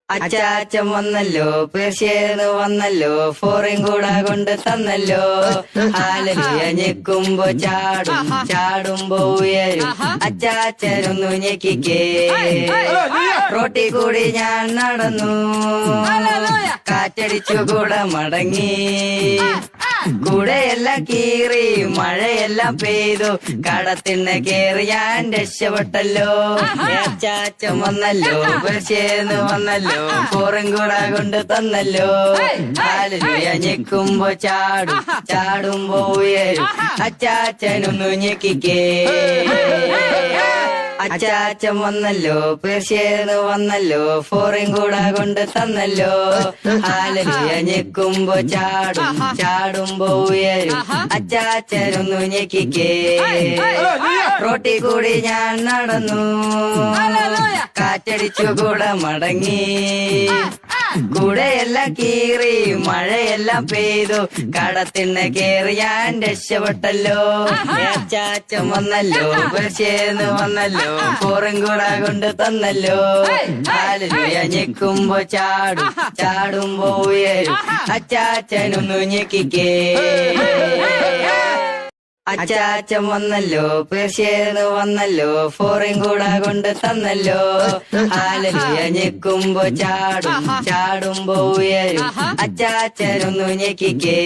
അച്ചാച്ചൻ വന്നല്ലോ, പേർഷ്യേന്ന് വന്നല്ലോ, ഫോറിൻ കൂടെ കൊണ്ട് തന്നല്ലോ. ഹാലലിയ ഞെക്കുമ്പോ ചാടും, ചാടുമ്പോ ഉയരും, അച്ചാച്ചനൊന്നു ഞെക്കിക്കേ. റോട്ടി കൂടി ഞാൻ നടന്നു, കാറ്റടിച്ചു കൂടെ മടങ്ങി. കൂടെയെല്ലാം കീറി, മഴയെല്ലാം പെയ്തു, കടത്തിണ്ണ കേറി ഞാൻ രക്ഷപ്പെട്ടല്ലോ. അച്ചാച്ചൻ വന്നല്ലോ, പേർഷ്യേന്ന് വന്നല്ലോ, ഫോറിൻ കൂടെ കൊണ്ട് തന്നല്ലോ. ഹാലലിയ ഞെക്കുമ്പോ ചാടും, ചാടുമ്പോ ഉയരും, അച്ചാച്ചനൊന്നു ഞെക്കിക്കേ. അച്ചാച്ചൻ വന്നല്ലോ, പേർഷ്യേന്ന് വന്നല്ലോ, ഫോറിൻ കൂടെ കൊണ്ട് തന്നല്ലോ. ഹാലലിയ ഞെക്കുമ്പോ ചാടും, ചാടുമ്പോ ഉയരും, അച്ചാച്ചനൊന്നു ഞെക്കിക്കേ. റോട്ടി കൂടി ഞാൻ നടന്നു, കാറ്റടിച്ചു കൂടെ മടങ്ങി. കൂടെയെല്ലാം കീറി, മഴയെല്ലാം പെയ്തു, കടത്തിണ്ണ കേറി ഞാൻ രക്ഷപ്പെട്ടല്ലോ. അച്ചാച്ചൻ വന്നല്ലോ, പേർഷ്യേന്ന് വന്നല്ലോ, ഫോറിൻ കൂടെ കൊണ്ട് തന്നല്ലോ. ഹാലലിയ ഞെക്കുമ്പോ ചാടും, ചാടുമ്പോ ഉയരും, അച്ചാച്ചനൊന്നു ഞെക്കിക്കേ. അച്ചാച്ചൻ വന്നല്ലോ, പേർഷ്യേന്ന് വന്നല്ലോ, ഫോറിൻ കൂടെ കൊണ്ട് തന്നല്ലോ. ഹാലലിയ ഞെക്കുമ്പോ ചാടും, ചാടുമ്പോ ഉയരും, അച്ചാച്ചനൊന്നു ഞെക്കിക്കേ.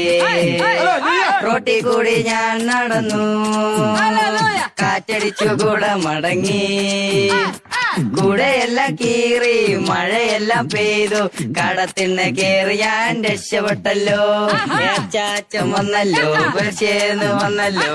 റോട്ടി കൂടി ഞാൻ നടന്നു, കാറ്റടിച്ചു കൂടെ മടങ്ങി. കൂടെയെല്ലാം കീറി, മഴയെല്ലാം പെയ്തു, കടത്തിണ്ണ കേറി ഞാൻ രക്ഷപ്പെട്ടല്ലോ. അച്ചാച്ചൻ വന്നല്ലോ, പേർഷ്യേന്ന് വന്നല്ലോ,